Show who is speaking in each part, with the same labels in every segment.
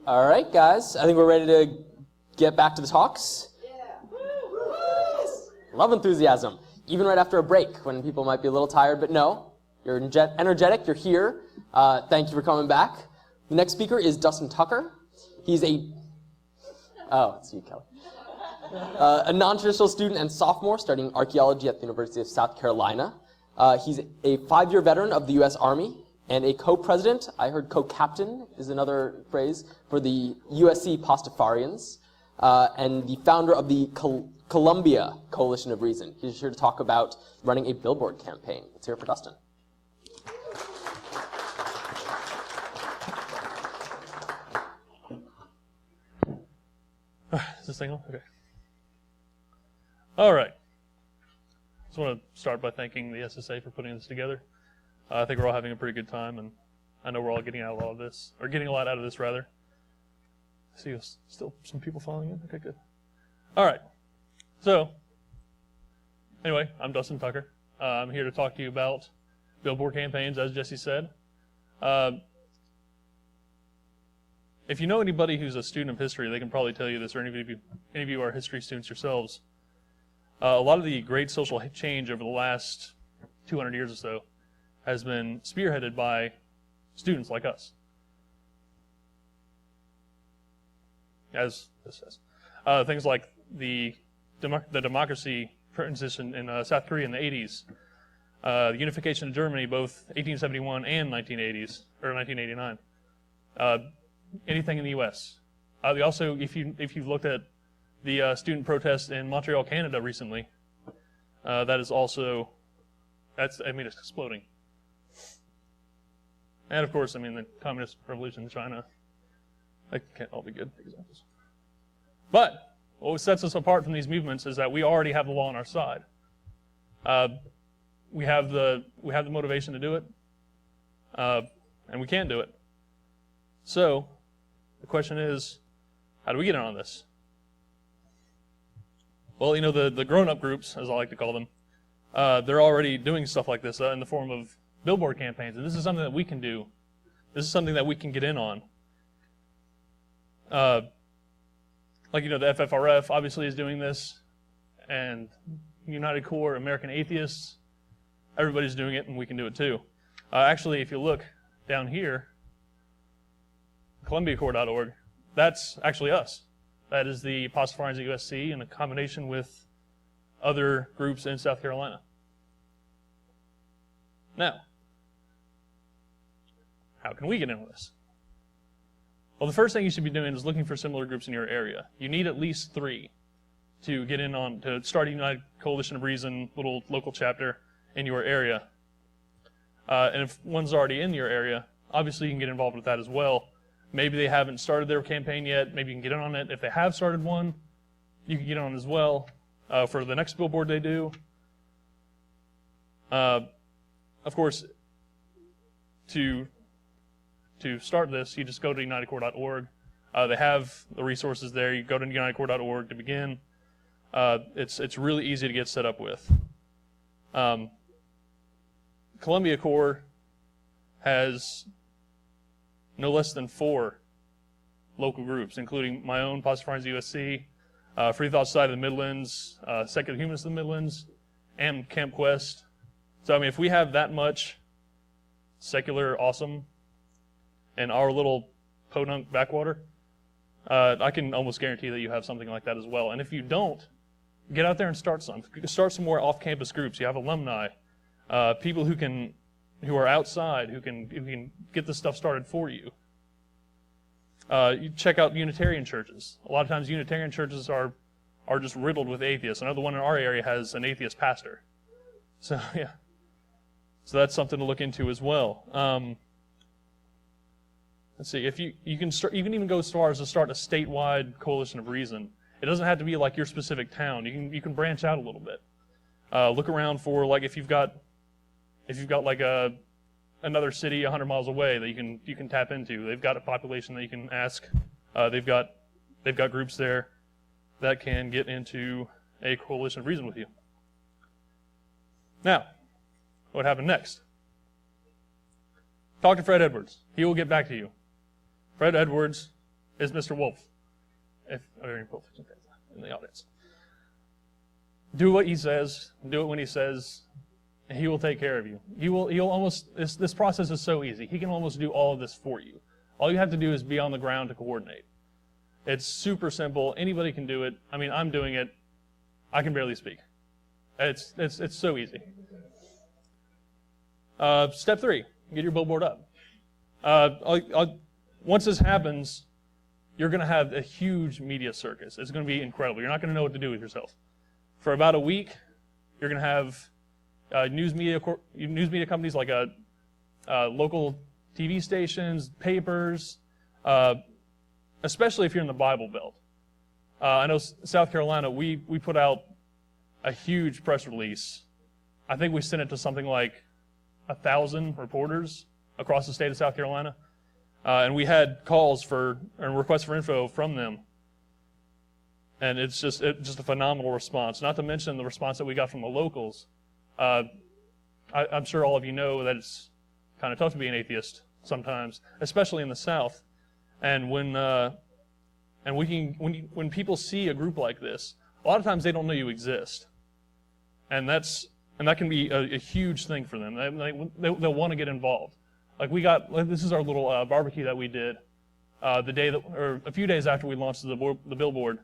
Speaker 1: All right, guys. I think we're ready to get back to the talks. Yes. Love enthusiasm. Even right after a break when people might be a little tired, but no, you're energetic, you're here. Thank you for coming back. The next speaker is Dustin Tucker. He's it's you, Kelly. A non-traditional student and sophomore studying archaeology at the University of South Carolina. He's a 5-year veteran of the U.S. Army and a co-president, I heard co-captain is another phrase, for the USC Pastafarians, and the founder of the Columbia Coalition of Reason. He's here to talk about running a Billboard campaign. Let's hear it for Dustin.
Speaker 2: Is this thing on? Okay. All right. Just want to start by thanking the SSA for putting this together. I think we're all having a pretty good time, and I know we're all getting out a lot of this, or getting a lot out of this, rather. I see still some people following in. Okay, good. All right. So, anyway, I'm Dustin Tucker. I'm here to talk to you about Billboard campaigns, as Jesse said. If you know anybody who's a student of history, they can probably tell you this, or any of you are history students yourselves. A lot of the great social change over the last 200 years or so has been spearheaded by students like us. As this says. Things like the democracy transition in South Korea in the 80s, the unification of Germany, both 1871 and 1980s, or 1989. Anything in the U.S. Also, if you've looked at the student protests in Montreal, Canada recently, that is also, it's exploding. And of course, the communist revolution in China, that can't all be good examples. But what sets us apart from these movements is that we already have the law on our side. We have the motivation to do it, and we can do it. So the question is, how do we get in on this? Well, the grown-up groups, as I like to call them, they're already doing stuff like this in the form of Billboard campaigns, and this is something that we can do. This is something that we can get in on. The FFRF obviously is doing this, and United Core, American Atheists, everybody's doing it, and we can do it too. Actually, if you look down here, ColumbiaCorps.org, that's actually us. That is the Pastafarians at USC in a combination with other groups in South Carolina. Now, how can we get in on this? Well, the first thing you should be doing is looking for similar groups in your area. You need at least 3 to get in on, to start a United Coalition of Reason, little local chapter in your area. And if one's already in your area, obviously you can get involved with that as well. Maybe they haven't started their campaign yet. Maybe you can get in on it. If they have started one, you can get on as well for the next billboard they do. Of course, to start this, you just go to unitedcorps.org. They have the resources there. You go to unitedcorps.org to begin. It's really easy to get set up with. Columbia Corps has no less than 4 local groups, including my own, Pastafarians USC, Free Thought Society of the Midlands, Secular Humanists of the Midlands, and Camp Quest. So, if we have that much secular awesome in our little podunk backwater, I can almost guarantee that you have something like that as well. And if you don't, get out there and start some. Start some more off-campus groups. You have alumni, people who are outside, who can get this stuff started for you. You check out Unitarian churches. A lot of times Unitarian churches are just riddled with atheists. Another one in our area has an atheist pastor. So, yeah. So that's something to look into as well. Let's see, if you can even go as far as to start a statewide coalition of reason. It doesn't have to be like your specific town. You can branch out a little bit. Look around for, like, if you've got like another city 100 miles away that you can tap into. They've got a population that you can ask. They've got groups there that can get into a coalition of reason with you. Now, what happened next? Talk to Fred Edwards. He will get back to you. Fred Edwards is Mr. Wolf. If are any Wolf in the audience, do what he says. Do it when he says. And he will take care of you. He'll almost, this process is so easy. He can almost do all of this for you. All you have to do is be on the ground to coordinate. It's super simple. Anybody can do it. I mean, I'm doing it. I can barely speak. It's so easy. Step 3, get your billboard up. Once this happens, you're going to have a huge media circus. It's going to be incredible. You're not going to know what to do with yourself. For about a week, you're going to have news media companies like local TV stations, papers, especially if you're in the Bible Belt. I know South Carolina, we put out a huge press release. I think we sent it to something like 1,000 reporters across the state of South Carolina, and we had calls and requests for info from them. And it's just a phenomenal response. Not to mention the response that we got from the locals. I'm sure all of you know that it's kind of tough to be an atheist sometimes, especially in the South. And when people see a group like this, a lot of times they don't know you exist, and that can be a huge thing for them. They'll want to get involved. This is our little barbecue that we did a few days after we launched the Billboard,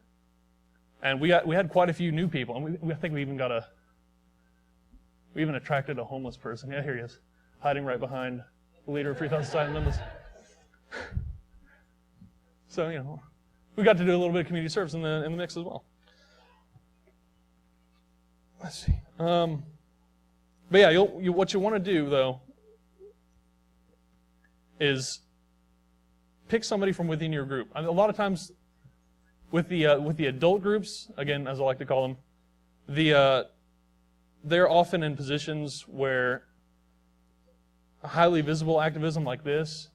Speaker 2: and we had quite a few new people, and I think we even attracted a homeless person. Yeah, here he is, hiding right behind the leader of 3,000 Silent Members. So, we got to do a little bit of community service in the mix as well. Let's see. But yeah, what you want to do, though, is pick somebody from within your group. A lot of times with the adult groups, again, as I like to call them, they're often in positions where highly visible activism like this,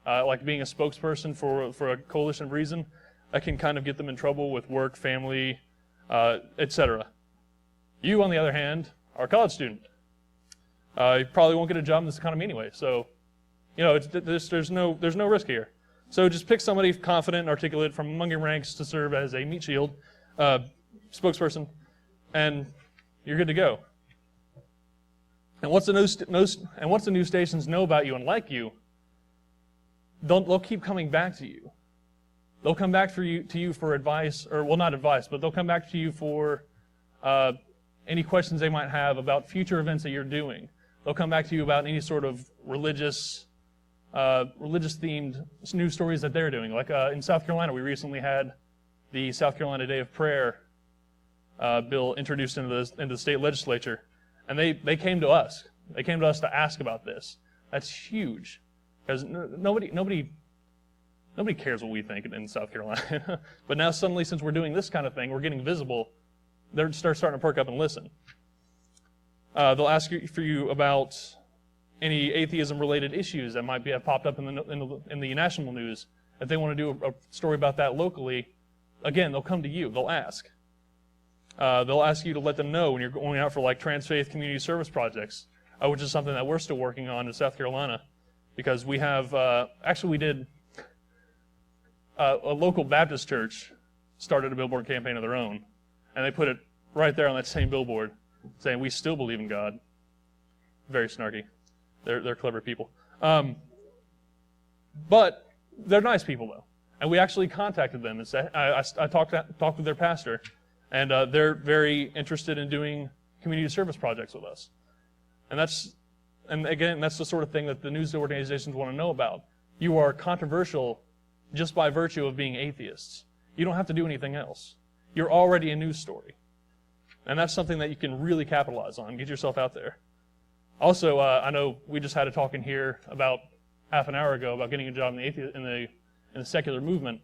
Speaker 2: like being a spokesperson for a coalition of reason, that can kind of get them in trouble with work, family, etc. You, on the other hand, are a college student. You probably won't get a job in this economy anyway, so there's no risk here. So just pick somebody confident and articulate from among your ranks to serve as a meat shield spokesperson, and you're good to go. And once the news stations know about you and like you, they'll keep coming back to you. They'll come back to you for advice, or well, not advice, but they'll come back to you for any questions they might have about future events that you're doing. They'll come back to you about any sort of religious themed news stories that they're doing. Like in South Carolina, we recently had the South Carolina Day of Prayer bill introduced into the state legislature, and they came to us. They came to us to ask about this. That's huge, because nobody cares what we think in South Carolina. But now suddenly, since we're doing this kind of thing, we're getting visible. They're starting to perk up and listen. They'll ask for you about any atheism-related issues that might have popped up in the national news. If they want to do a story about that locally, again, they'll come to you. They'll ask. They'll ask you to let them know when you're going out for like trans-faith community service projects, which is something that we're still working on in South Carolina, because we have we did a local Baptist church started a billboard campaign of their own, and they put it right there on that same billboard, saying we still believe in God. Very snarky. They're clever people. But they're nice people, though. And we actually contacted them and said, I talked with their pastor, and they're very interested in doing community service projects with us. And again, that's the sort of thing that the news organizations want to know about. You are controversial just by virtue of being atheists. You don't have to do anything else. You're already a news story. And that's something that you can really capitalize on. Get yourself out there. Also, I know we just had a talk in here about half an hour ago about getting a job in the secular movement.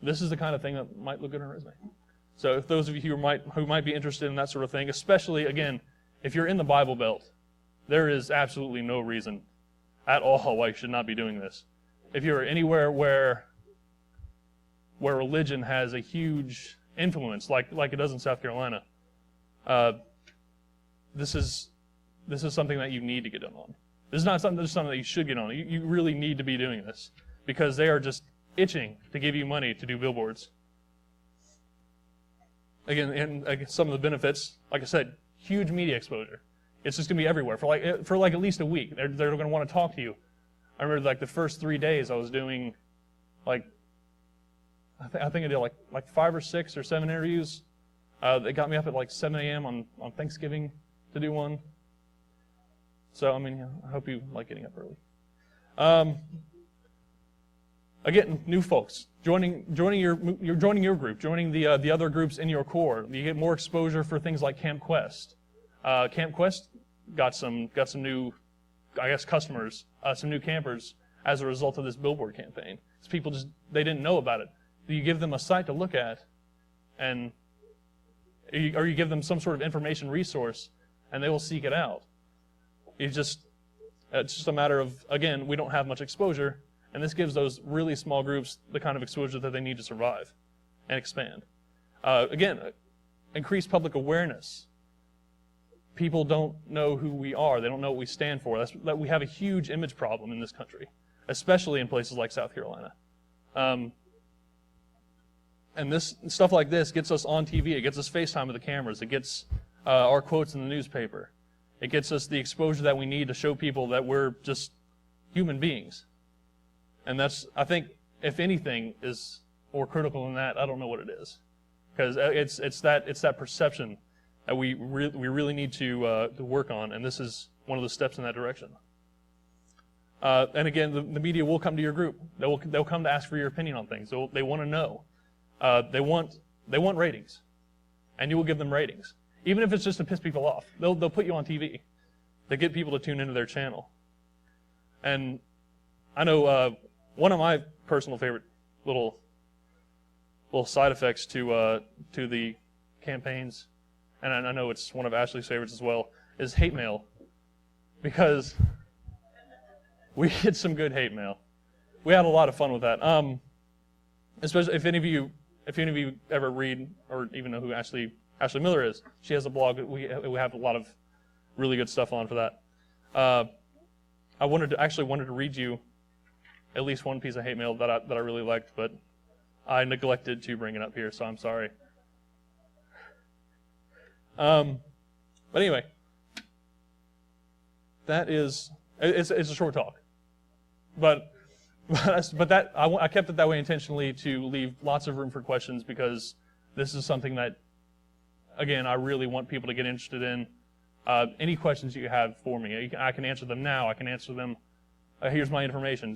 Speaker 2: This is the kind of thing that might look good on a resume. So if those of you who might be interested in that sort of thing, especially, again, if you're in the Bible Belt, there is absolutely no reason at all why you should not be doing this. If you're anywhere where religion has a huge influence, like it does in South Carolina, this is something that you need to get in on. This is not something that you should get on. You really need to be doing this, because they are just itching to give you money to do billboards. Again, and some of the benefits, like I said, huge media exposure. It's just going to be everywhere for like at least a week. They're going to want to talk to you. I remember like the first 3 days I was doing like I think I did like 5 or 6 or 7 interviews. They got me up at like 7 a.m. on Thanksgiving to do one. So I mean, yeah, I hope you like getting up early. Again, new folks joining your group, joining the other groups in your core. You get more exposure for things like Camp Quest. Camp Quest got some new, I guess, customers, some new campers as a result of this billboard campaign. So people they didn't know about it. You give them a site to look at, or you give them some sort of information resource, and they will seek it out. It's just a matter of, again, we don't have much exposure, and this gives those really small groups the kind of exposure that they need to survive and expand. Again, increased public awareness. People don't know who we are. They don't know what we stand for. That we have a huge image problem in this country, especially in places like South Carolina. And this stuff like this gets us on TV. It gets us FaceTime with the cameras. It gets our quotes in the newspaper. It gets us the exposure that we need to show people that we're just human beings. And that's, I think, if anything is more critical than that, I don't know what it is, because it's that perception that we really need to work on, and this is one of the steps in that direction. And again, the media will come to your group. They'll come to ask for your opinion on things. They want to know. They want ratings, and you will give them ratings, even if it's just to piss people off. They'll put you on TV to get people to tune into their channel. And I know one of my personal favorite little side effects to the campaigns, and I know it's one of Ashley's favorites as well, is hate mail, because we get some good hate mail. We had a lot of fun with that. Especially if any of you ever read or even know who Ashley Miller is. She has a blog that we have a lot of really good stuff on for that. I wanted to read you at least one piece of hate mail that I really liked, but I neglected to bring it up here, so I'm sorry. But anyway, it's a short talk, but that I kept it that way intentionally to leave lots of room for questions, because this is something that, again, I really want people to get interested in. Any questions you have for me, I can answer them now. I can answer them. Here's my information.